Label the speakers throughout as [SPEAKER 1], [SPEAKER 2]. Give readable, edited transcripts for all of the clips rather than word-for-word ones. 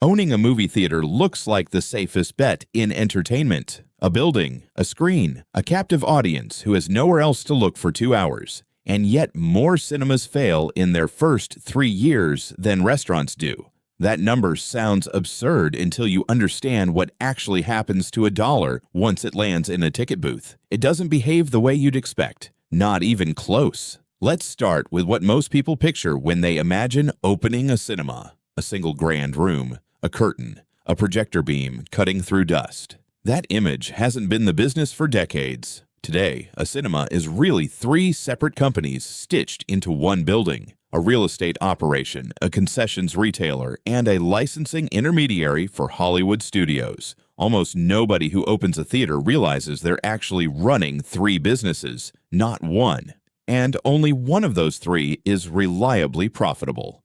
[SPEAKER 1] Owning a movie theater looks like the safest bet in entertainment. A building, a screen, a captive audience who has nowhere else to look for 2 hours. And yet more cinemas fail in their first 3 years than restaurants do. That number sounds absurd until you understand what actually happens to a dollar once it lands in a ticket booth. It doesn't behave the way you'd expect, not even close. Let's start with what most people picture when they imagine opening a cinema. A single grand room, a curtain, a projector beam cutting through dust. That image hasn't been the business for decades. Today, a cinema is really 3 separate companies stitched into one building. A real estate operation, a concessions retailer, and a licensing intermediary for Hollywood studios. Almost nobody who opens a theater realizes they're actually running 3 businesses, not one. And only one of those 3 is reliably profitable.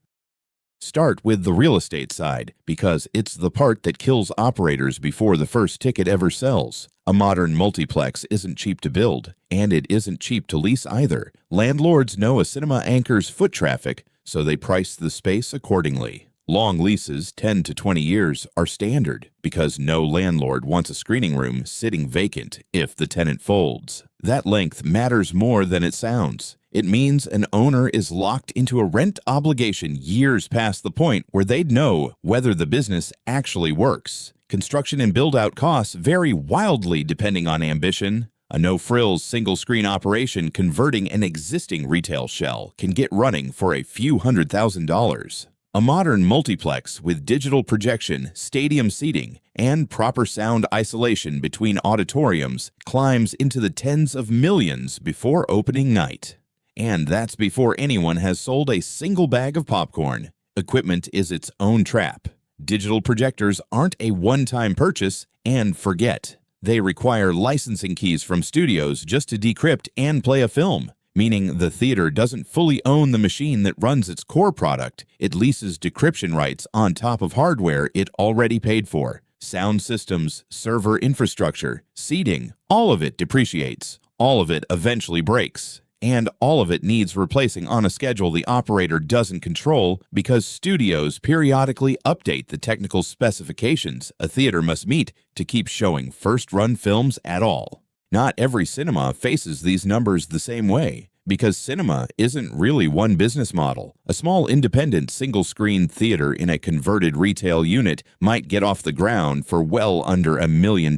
[SPEAKER 1] Start with the real estate side, because it's the part that kills operators before the first ticket ever sells. A modern multiplex isn't cheap to build, and it isn't cheap to lease either. Landlords know a cinema anchors foot traffic, so they price the space accordingly. Long leases, 10 to 20 years, are standard because no landlord wants a screening room sitting vacant if the tenant folds. That length matters more than it sounds. It means an owner is locked into a rent obligation years past the point where they'd know whether the business actually works. Construction and build-out costs vary wildly depending on ambition. A no-frills single-screen operation converting an existing retail shell can get running for a few $100,000. A modern multiplex with digital projection, stadium seating, and proper sound isolation between auditoriums climbs into the tens of millions before opening night. And that's before anyone has sold a single bag of popcorn. Equipment is its own trap. Digital projectors aren't a one-time purchase and forget. They require licensing keys from studios just to decrypt and play a film, meaning the theater doesn't fully own the machine that runs its core product. It leases decryption rights on top of hardware it already paid for. Sound systems, server infrastructure, seating, all of it depreciates. All of it eventually breaks. And all of it needs replacing on a schedule the operator doesn't control because studios periodically update the technical specifications a theater must meet to keep showing first-run films at all. Not every cinema faces these numbers the same way, because cinema isn't really one business model. A small independent single-screen theater in a converted retail unit might get off the ground for well under $1 million,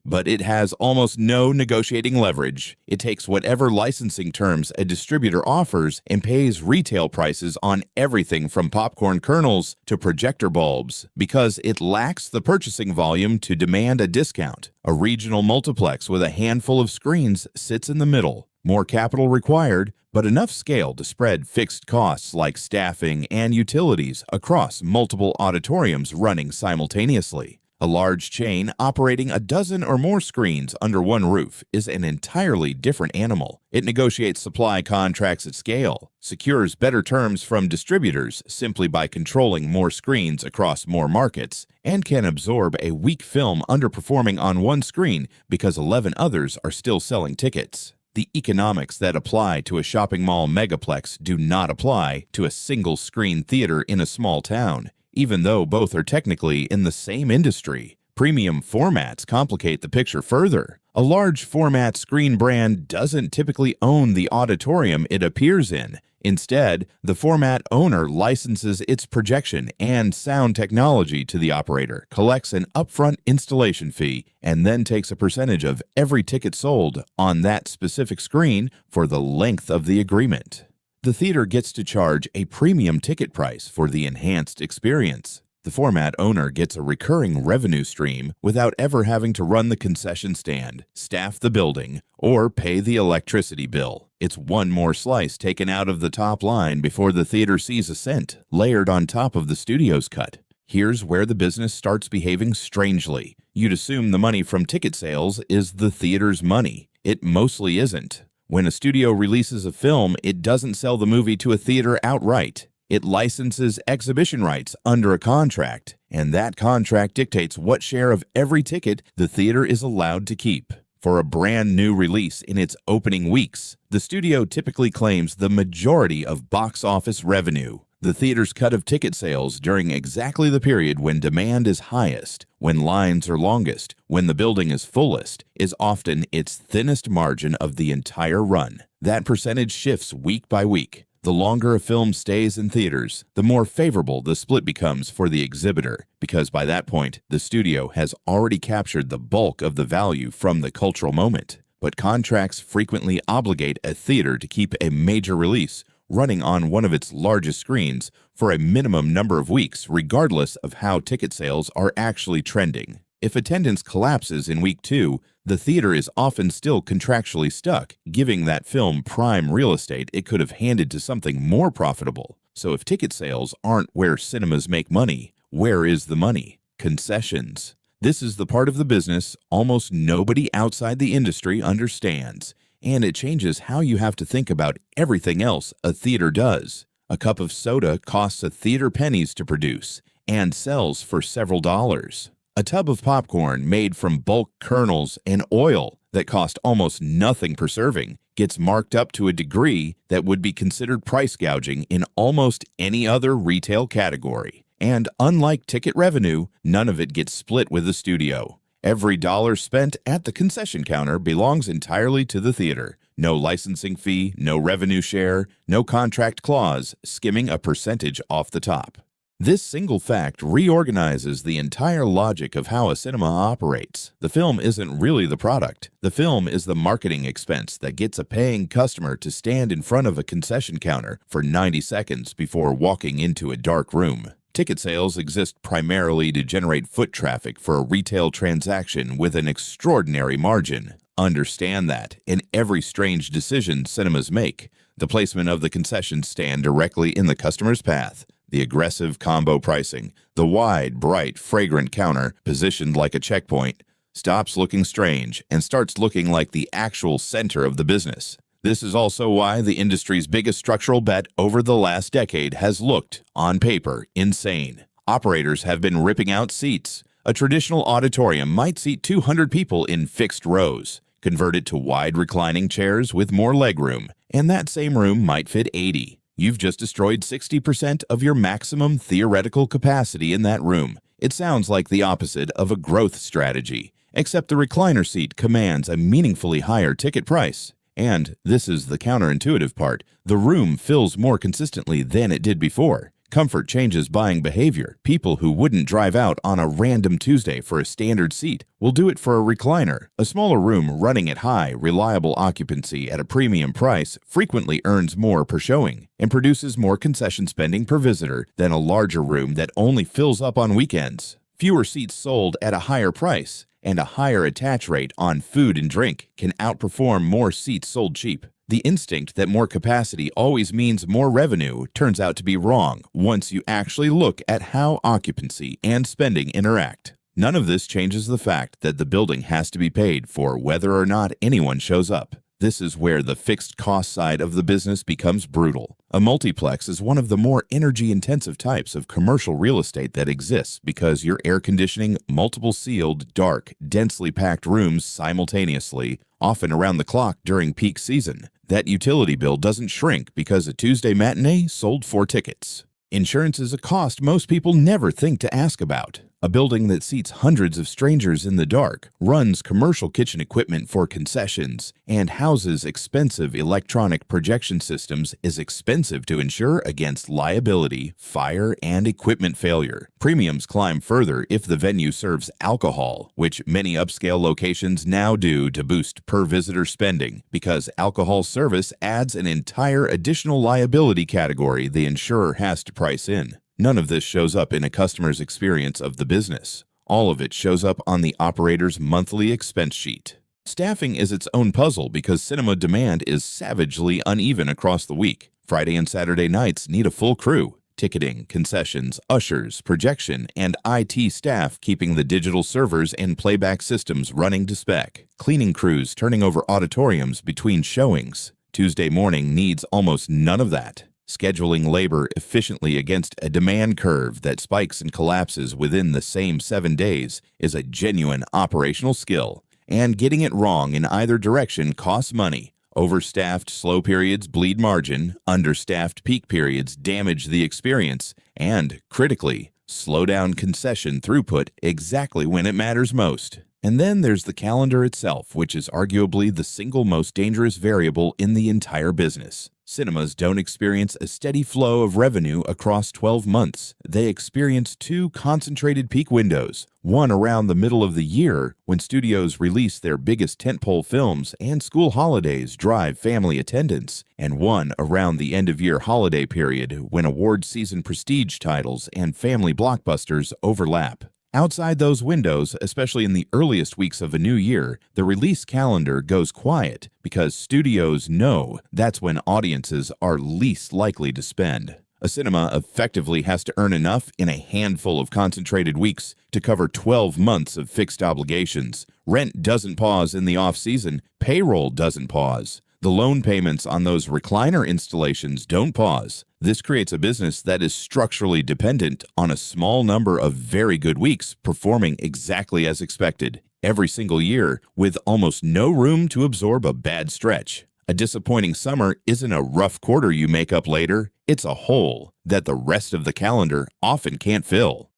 [SPEAKER 1] but it has almost no negotiating leverage. It takes whatever licensing terms a distributor offers and pays retail prices on everything from popcorn kernels to projector bulbs, because it lacks the purchasing volume to demand a discount. A regional multiplex with a handful of screens sits in the middle. More capital required, but enough scale to spread fixed costs like staffing and utilities across multiple auditoriums running simultaneously. A large chain operating a dozen or more screens under one roof is an entirely different animal. It negotiates supply contracts at scale, secures better terms from distributors simply by controlling more screens across more markets, and can absorb a weak film underperforming on one screen because 11 others are still selling tickets. The economics that apply to a shopping mall megaplex do not apply to a single-screen theater in a small town, even though both are technically in the same industry. Premium formats complicate the picture further. A large format screen brand doesn't typically own the auditorium it appears in. Instead, the format owner licenses its projection and sound technology to the operator, collects an upfront installation fee, and then takes a percentage of every ticket sold on that specific screen for the length of the agreement. The theater gets to charge a premium ticket price for the enhanced experience. The format owner gets a recurring revenue stream without ever having to run the concession stand, staff the building, or pay the electricity bill. It's one more slice taken out of the top line before the theater sees a cent, layered on top of the studio's cut. Here's where the business starts behaving strangely. You'd assume the money from ticket sales is the theater's money. It mostly isn't. When a studio releases a film, it doesn't sell the movie to a theater outright. It licenses exhibition rights under a contract, and that contract dictates what share of every ticket the theater is allowed to keep. For a brand new release in its opening weeks, the studio typically claims the majority of box office revenue. The theater's cut of ticket sales during exactly the period when demand is highest, when lines are longest, when the building is fullest, is often its thinnest margin of the entire run. That percentage shifts week by week. The longer a film stays in theaters, the more favorable the split becomes for the exhibitor, because by that point, the studio has already captured the bulk of the value from the cultural moment. But contracts frequently obligate a theater to keep a major release running on one of its largest screens for a minimum number of weeks, regardless of how ticket sales are actually trending. If attendance collapses in week 2, the theater is often still contractually stuck, giving that film prime real estate it could have handed to something more profitable. So if ticket sales aren't where cinemas make money, where is the money? Concessions. This is the part of the business almost nobody outside the industry understands, and it changes how you have to think about everything else a theater does. A cup of soda costs a theater pennies to produce and sells for several dollars. A tub of popcorn made from bulk kernels and oil that cost almost nothing per serving gets marked up to a degree that would be considered price gouging in almost any other retail category. And unlike ticket revenue, none of it gets split with the studio. Every dollar spent at the concession counter belongs entirely to the theater. No licensing fee, no revenue share, no contract clause, skimming a percentage off the top. This single fact reorganizes the entire logic of how a cinema operates. The film isn't really the product. The film is the marketing expense that gets a paying customer to stand in front of a concession counter for 90 seconds before walking into a dark room. Ticket sales exist primarily to generate foot traffic for a retail transaction with an extraordinary margin. Understand that in every strange decision cinemas make, the placement of the concession stand directly in the customer's path, the aggressive combo pricing, the wide, bright, fragrant counter positioned like a checkpoint, stops looking strange and starts looking like the actual center of the business. This is also why the industry's biggest structural bet over the last decade has looked, on paper, insane. Operators have been ripping out seats. A traditional auditorium might seat 200 people in fixed rows. Convert it to wide reclining chairs with more legroom, and that same room might fit 80. You've just destroyed 60% of your maximum theoretical capacity in that room. It sounds like the opposite of a growth strategy, except the recliner seat commands a meaningfully higher ticket price. And, this is the counterintuitive part, the room fills more consistently than it did before. Comfort changes buying behavior. People who wouldn't drive out on a random Tuesday for a standard seat will do it for a recliner. A smaller room running at high, reliable occupancy at a premium price frequently earns more per showing and produces more concession spending per visitor than a larger room that only fills up on weekends. Fewer seats sold at a higher price and a higher attach rate on food and drink can outperform more seats sold cheap. The instinct that more capacity always means more revenue turns out to be wrong once you actually look at how occupancy and spending interact. None of this changes the fact that the building has to be paid for whether or not anyone shows up. This is where the fixed cost side of the business becomes brutal. A multiplex is one of the more energy-intensive types of commercial real estate that exists because you're air conditioning multiple sealed, dark, densely packed rooms simultaneously, often around the clock during peak season. That utility bill doesn't shrink because a Tuesday matinee sold 4 tickets. Insurance is a cost most people never think to ask about. A building that seats hundreds of strangers in the dark, runs commercial kitchen equipment for concessions, and houses expensive electronic projection systems is expensive to insure against liability, fire, and equipment failure. Premiums climb further if the venue serves alcohol, which many upscale locations now do to boost per-visitor spending, because alcohol service adds an entire additional liability category the insurer has to price in. None of this shows up in a customer's experience of the business. All of it shows up on the operator's monthly expense sheet. Staffing is its own puzzle because cinema demand is savagely uneven across the week. Friday and Saturday nights need a full crew. Ticketing, concessions, ushers, projection, and IT staff keeping the digital servers and playback systems running to spec. Cleaning crews turning over auditoriums between showings. Tuesday morning needs almost none of that. Scheduling labor efficiently against a demand curve that spikes and collapses within the same 7 days is a genuine operational skill, and getting it wrong in either direction costs money, Overstaffed slow periods bleed margin, understaffed peak periods damage the experience, and, critically, slow down concession throughput exactly when it matters most. And then there's the calendar itself, which is arguably the single most dangerous variable in the entire business. Cinemas don't experience a steady flow of revenue across 12 months. They experience two concentrated peak windows, one around the middle of the year when studios release their biggest tentpole films and school holidays drive family attendance, and one around the end-of-year holiday period when award season prestige titles and family blockbusters overlap. Outside those windows, especially in the earliest weeks of a new year, the release calendar goes quiet because studios know that's when audiences are least likely to spend. A cinema effectively has to earn enough in a handful of concentrated weeks to cover 12 months of fixed obligations. Rent doesn't pause in the off-season, payroll doesn't pause. The loan payments on those recliner installations don't pause. This creates a business that is structurally dependent on a small number of very good weeks performing exactly as expected every single year, with almost no room to absorb a bad stretch. A disappointing summer isn't a rough quarter you make up later, it's a hole that the rest of the calendar often can't fill.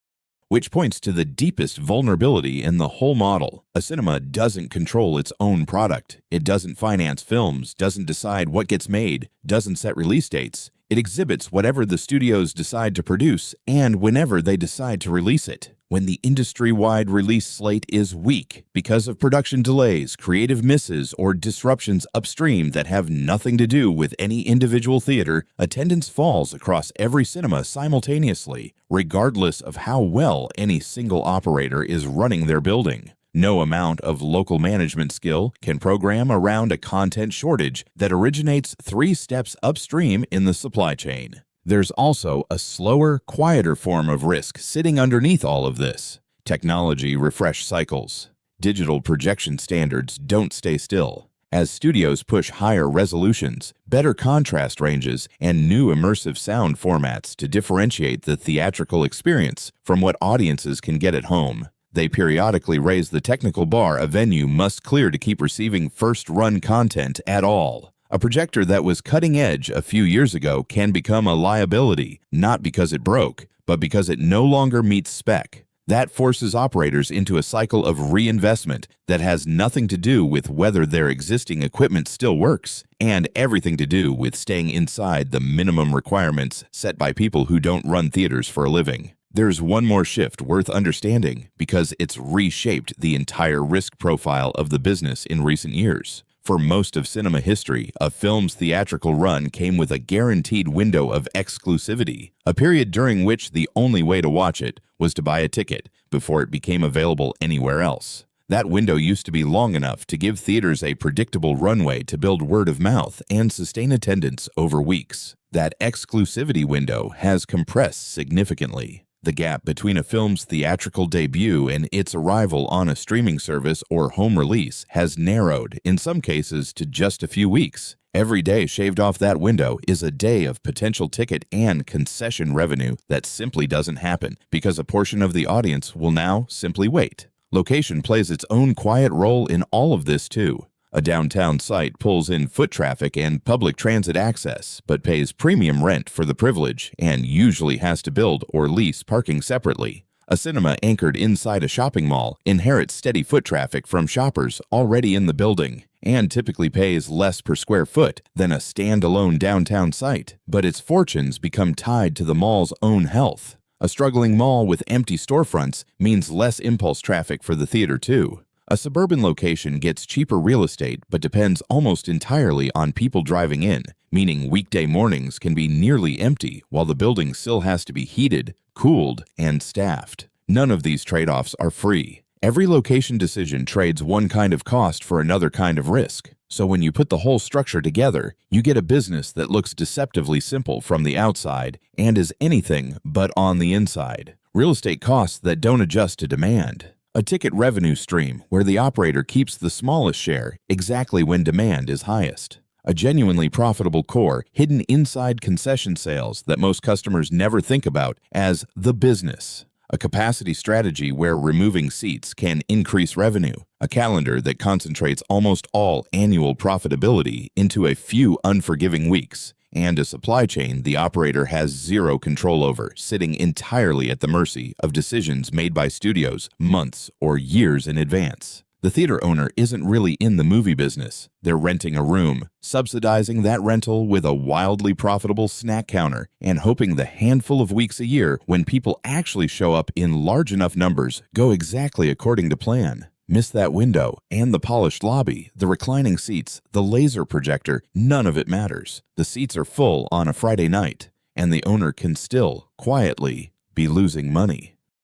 [SPEAKER 1] Which points to the deepest vulnerability in the whole model. A cinema doesn't control its own product. It doesn't finance films, doesn't decide what gets made, doesn't set release dates. It exhibits whatever the studios decide to produce and whenever they decide to release it. When the industry-wide release slate is weak because of production delays, creative misses, or disruptions upstream that have nothing to do with any individual theater, attendance falls across every cinema simultaneously, regardless of how well any single operator is running their building. No amount of local management skill can program around a content shortage that originates 3 steps upstream in the supply chain. There's also a slower, quieter form of risk sitting underneath all of this. Technology refresh cycles. Digital projection standards don't stay still. As studios push higher resolutions, better contrast ranges, and new immersive sound formats to differentiate the theatrical experience from what audiences can get at home, they periodically raise the technical bar a venue must clear to keep receiving first-run content at all. A projector that was cutting edge a few years ago can become a liability, not because it broke, but because it no longer meets spec. That forces operators into a cycle of reinvestment that has nothing to do with whether their existing equipment still works, and everything to do with staying inside the minimum requirements set by people who don't run theaters for a living. There's one more shift worth understanding because it's reshaped the entire risk profile of the business in recent years. For most of cinema history, a film's theatrical run came with a guaranteed window of exclusivity, a period during which the only way to watch it was to buy a ticket before it became available anywhere else. That window used to be long enough to give theaters a predictable runway to build word of mouth and sustain attendance over weeks. That exclusivity window has compressed significantly. The gap between a film's theatrical debut and its arrival on a streaming service or home release has narrowed, in some cases, to just a few weeks. Every day shaved off that window is a day of potential ticket and concession revenue that simply doesn't happen because a portion of the audience will now simply wait. Location plays its own quiet role in all of this too. A downtown site pulls in foot traffic and public transit access, but pays premium rent for the privilege and usually has to build or lease parking separately. A cinema anchored inside a shopping mall inherits steady foot traffic from shoppers already in the building and typically pays less per square foot than a standalone downtown site, but its fortunes become tied to the mall's own health. A struggling mall with empty storefronts means less impulse traffic for the theater too. A suburban location gets cheaper real estate but depends almost entirely on people driving in, meaning weekday mornings can be nearly empty while the building still has to be heated, cooled, and staffed. None of these trade-offs are free. Every location decision trades one kind of cost for another kind of risk. So when you put the whole structure together, you get a business that looks deceptively simple from the outside and is anything but on the inside. Real estate costs that don't adjust to demand. A ticket revenue stream where the operator keeps the smallest share exactly when demand is highest. A genuinely profitable core hidden inside concession sales that most customers never think about as the business. A capacity strategy where removing seats can increase revenue. A calendar that concentrates almost all annual profitability into a few unforgiving weeks. And a supply chain the operator has zero control over, sitting entirely at the mercy of decisions made by studios months or years in advance. The theater owner isn't really in the movie business. They're renting a room, subsidizing that rental with a wildly profitable snack counter, and hoping the handful of weeks a year when people actually show up in large enough numbers go exactly according to plan. Miss that window and the polished lobby, the reclining seats, the laser projector, none of it matters. The seats are full on a Friday night, and the owner can still, quietly, be losing money.